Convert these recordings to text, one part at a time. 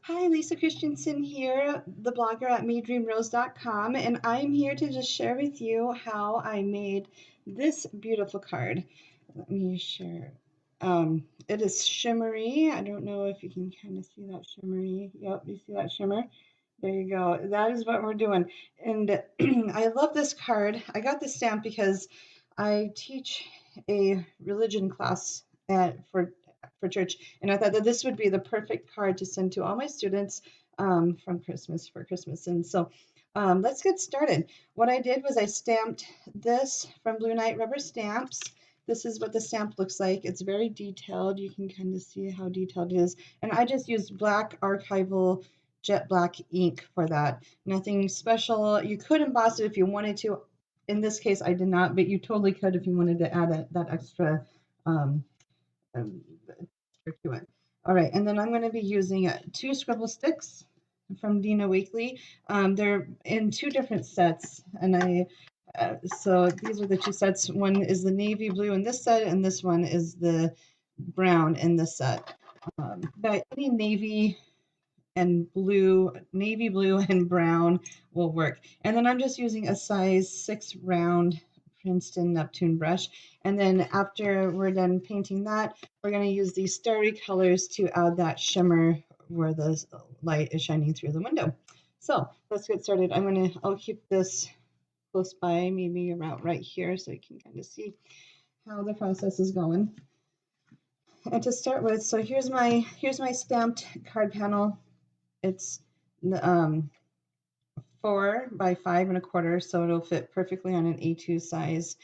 Hi, Lisa Christensen here, the blogger at MadeDreamRose.com, and I'm here to just share with you how I made this beautiful card. Let me share. It is shimmery. I don't know if you can kind of see that shimmery. Yep, you see that shimmer? There you go. That is what we're doing. And I love this card. I got this stamp because I teach a religion class for church, and I thought that this would be the perfect card to send to all my students for Christmas. And so let's get started. What I did was I stamped this from Blue Knight Rubber Stamps. This is what the stamp looks like. It's very detailed. You can kind of see how detailed it is. And I just used black archival jet black ink for that. Nothing special. You could emboss it if you wanted to. In this case, I did not, but you totally could if you wanted to add that extra um, um, to it. All right, and then I'm going to be using two scribble sticks from Dina Weekly. They're in two different sets, and so these are the two sets. One is the navy blue in this set, and this one is the brown in this set. But any navy blue and brown will work. And then I'm just using a size 6 round Princeton Neptune brush. And then after we're done painting that, we're going to use these starry colors to add that shimmer where the light is shining through the window. So let's get started. I'll keep this close by, maybe around right here, so you can kind of see how the process is going. And to start with, so here's my stamped card panel. It's 4 by 5 1/4, so it'll fit perfectly on an A2 size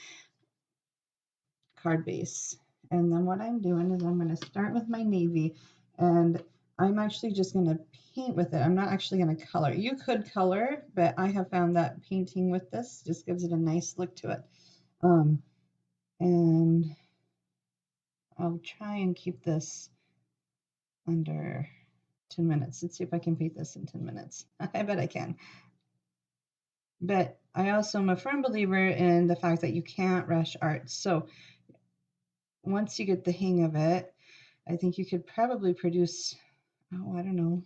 card base. And then what I'm doing is I'm going to start with my navy, and I'm actually just going to paint with it. I'm not actually going to color. You could color, but I have found that painting with this just gives it a nice look to it. And I'll try and keep this under 10 minutes. Let's see if I can paint this in 10 minutes. I bet I can. But I also am a firm believer in the fact that you can't rush art. So once you get the hang of it, I think you could probably produce, oh, I don't know,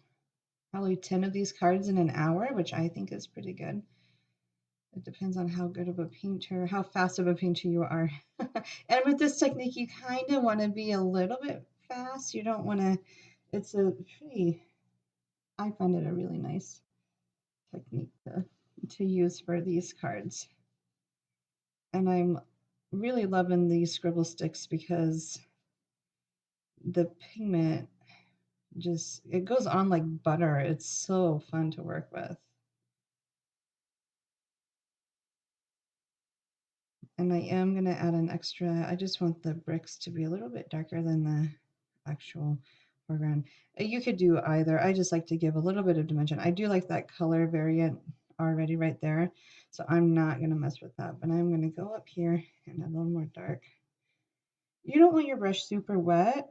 probably 10 of these cards in an hour, which I think is pretty good. It depends on how good of a painter, how fast of a painter you are. And with this technique, you kind of want to be a little bit fast. You don't want to, it's I find it a really nice technique to use for these cards. And I'm really loving these scribble sticks because the pigment it goes on like butter. It's so fun to work with. And I am going to add an extra, I just want the bricks to be a little bit darker than the actual foreground. You could do either. I just like to give a little bit of dimension. I do like that color variant already right there, so I'm not going to mess with that, but I'm going to go up here and add a little more dark. You don't want your brush super wet,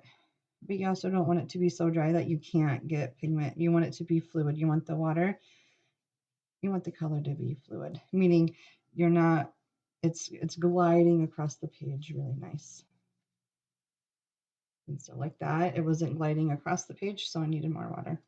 but you also don't want it to be so dry that you can't get pigment. You want it to be fluid. You want the color to be fluid, meaning you're not, it's gliding across the page really nice. And so like that, it wasn't gliding across the page, so I needed more water.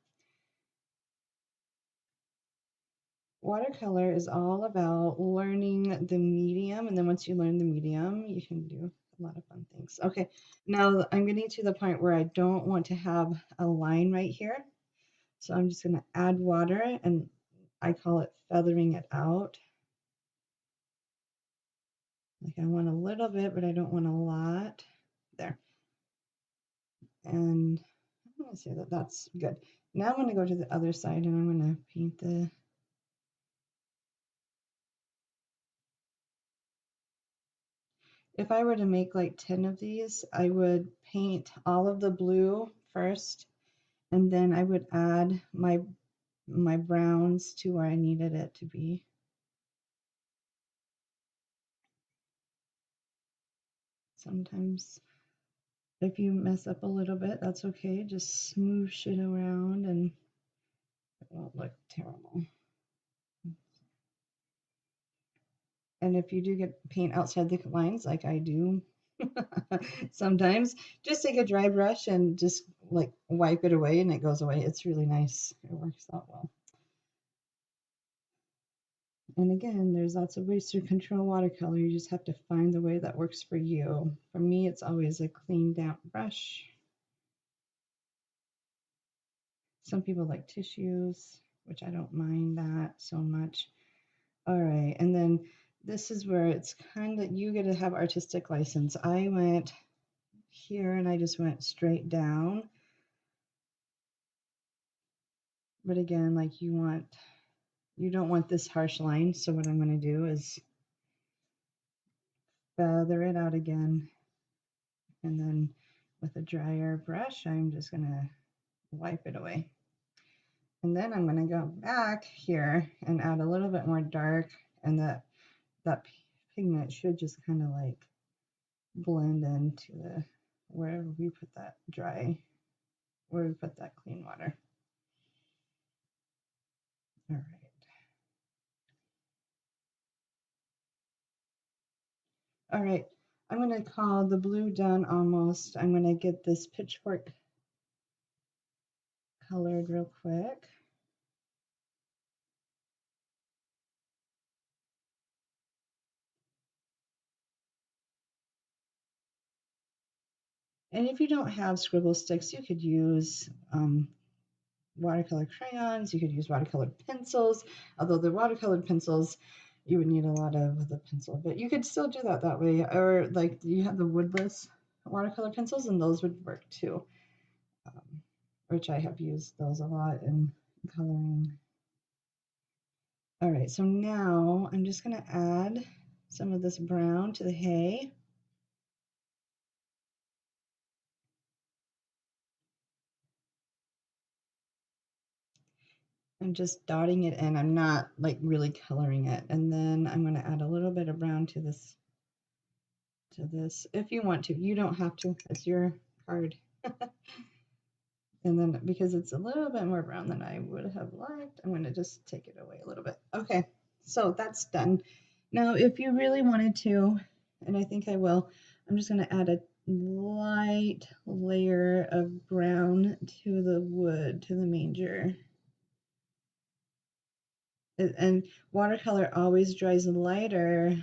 Watercolor is all about learning the medium, and then once you learn the medium, you can do a lot of fun things. Okay, now I'm getting to the point where I don't want to have a line right here. So I'm just going to add water, and I call it feathering it out. Like I want a little bit, but I don't want a lot. There. And I'm going to say that that's good. Now I'm going to go to the other side, and I'm going to paint the... If I were to make like 10 of these, I would paint all of the blue first, and then I would add my browns to where I needed it to be. Sometimes if you mess up a little bit, that's okay. Just smoosh it around and it won't look terrible. And if you do get paint outside the lines, like I do sometimes, just take a dry brush and just like wipe it away and it goes away. It's really nice. It works out well. And again, there's lots of ways to control watercolor. You just have to find the way that works for you. For me, it's always a clean, damp brush. Some people like tissues, which I don't mind that so much. All right, and then this is where it's kind of, you get to have artistic license. I went here and I just went straight down. But again, like you don't want this harsh line. So what I'm going to do is feather it out again. And then with a drier brush, I'm just going to wipe it away. And then I'm going to go back here and add a little bit more dark, and that pigment should just kind of like blend into the wherever we put that where we put that clean water. All right. All right, I'm going to call the blue done almost. I'm going to get this pitchfork colored real quick. And if you don't have scribble sticks, you could use watercolor crayons, you could use watercolored pencils, although the watercolored pencils, you would need a lot of the pencil, but you could still do that way. Or like you have the woodless watercolor pencils, and those would work too, which I have used those a lot in coloring. All right, so now I'm just going to add some of this brown to the hay. I'm just dotting it in. I'm not like really coloring it. And then I'm going to add a little bit of brown to this if you want to. You don't have to. It's your card. And then because it's a little bit more brown than I would have liked, I'm going to just take it away a little bit. Okay, so that's done. Now, if you really wanted to, and I think I will, I'm just going to add a light layer of brown to the wood, to the manger. And watercolor always dries lighter,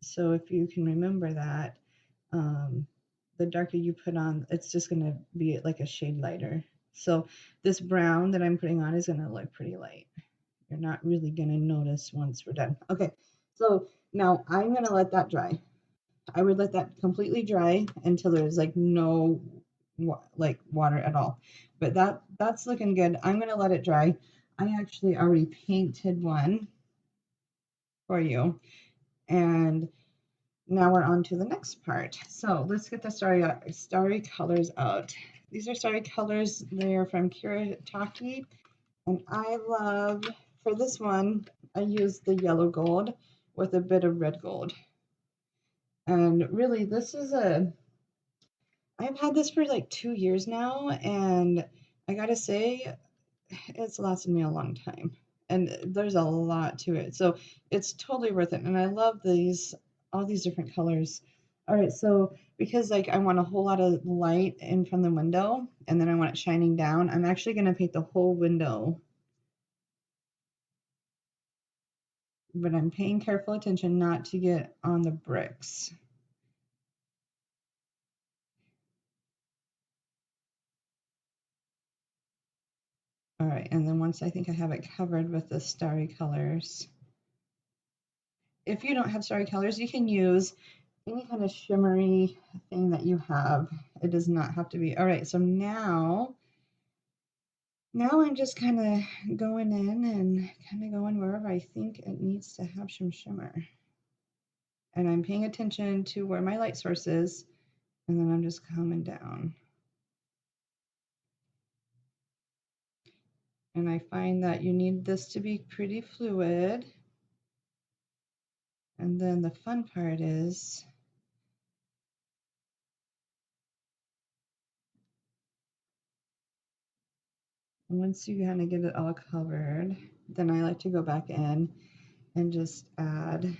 so if you can remember that, the darker you put on, it's just going to be like a shade lighter. So this brown that I'm putting on is going to look pretty light. You're not really going to notice once we're done. Okay, so now I'm going to let that dry. I would let that completely dry until there's like no like water at all. But that's looking good. I'm going to let it dry. I actually already painted one for you, and now we're on to the next part. So let's get the starry colors out. These are starry colors. They are from Kuretake, and I love, for this one, I used the yellow gold with a bit of red gold. And really, this is I've had this for like 2 years now, and I gotta say, it's lasted me a long time. And there's a lot to it. So it's totally worth it. And I love all these different colors. All right, so because like I want a whole lot of light in from the window, and then I want it shining down, I'm actually going to paint the whole window. But I'm paying careful attention not to get on the bricks. All right, and then once I think I have it covered with the starry colors, if you don't have starry colors, you can use any kind of shimmery thing that you have. It does not have to be. All right, so now I'm just kind of going in and kind of going wherever I think it needs to have some shimmer. And I'm paying attention to where my light source is, and then I'm just coming down. And I find that you need this to be pretty fluid. And then the fun part is once you kind of get it all covered, then I like to go back in and just add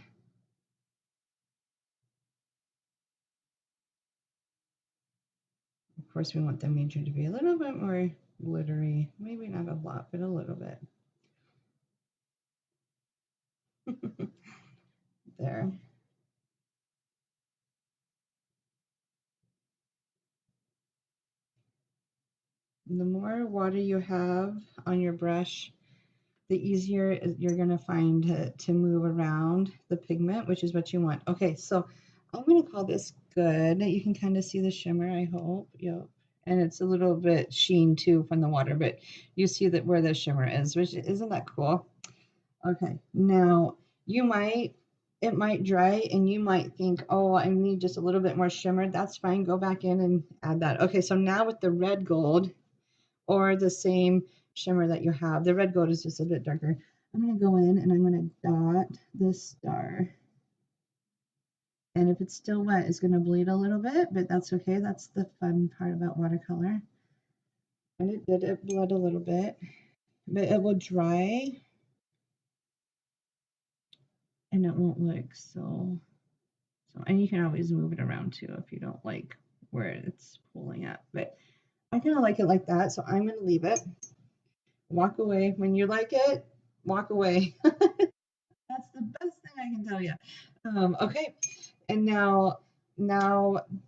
course, we want the Manger to be a little bit more glittery. Maybe not a lot, but a little bit. There. The more water you have on your brush, the easier you're going to find to move around the pigment, which is what you want. Okay, so I'm going to call this good. You can kind of see the shimmer, I hope. Yep. And it's a little bit sheen too from the water, but you see that where the shimmer is, which isn't that cool? Okay, now it might dry and you might think, oh, I need just a little bit more shimmer. That's fine. Go back in and add that. Okay, so now with the red gold or the same shimmer that you have, the red gold is just a bit darker. I'm going to go in and I'm going to dot this star. And if it's still wet, it's going to bleed a little bit, but that's okay. That's the fun part about watercolor. And it bled a little bit, but it will dry and it won't look so, and you can always move it around too if you don't like where it's pulling up, but I kind of like it like that, so I'm going to leave it. Walk away. When you like it, walk away. That's the best thing I can tell you. Okay, and now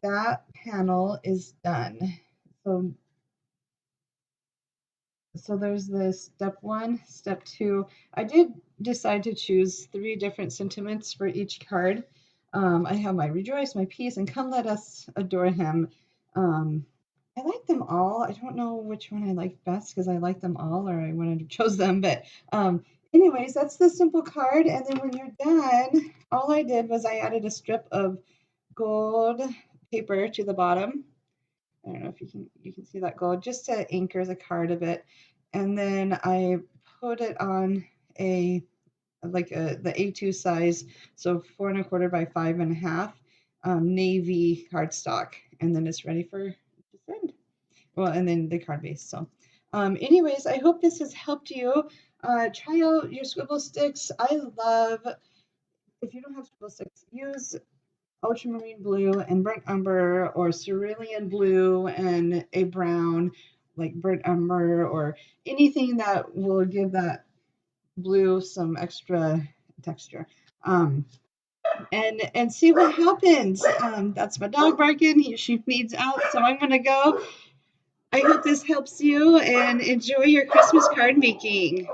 that panel is done. So there's this step 1, step 2. I did decide to choose 3 different sentiments for each card. I have my rejoice, my peace, and come let us adore him. I like them all. I don't know which one I like best because I like them all, or I wouldn't have chose them. But anyways, that's the simple card. And then when you're done, all I did was I added a strip of gold paper to the bottom. I don't know if you can see that gold, just to anchor the card a bit. And then I put it on the A2 size, so 4¼ by 5½, navy cardstock, and then it's ready for to send. Well, and then the card base. So, anyways, I hope this has helped you. Try out your scribble sticks. I love, if you don't have scribble sticks, use ultramarine blue and burnt umber, or cerulean blue and a brown like burnt umber, or anything that will give that blue some extra texture. And see what happens. That's my dog barking. She needs out, so I'm gonna go. I hope this helps you, and enjoy your Christmas card making.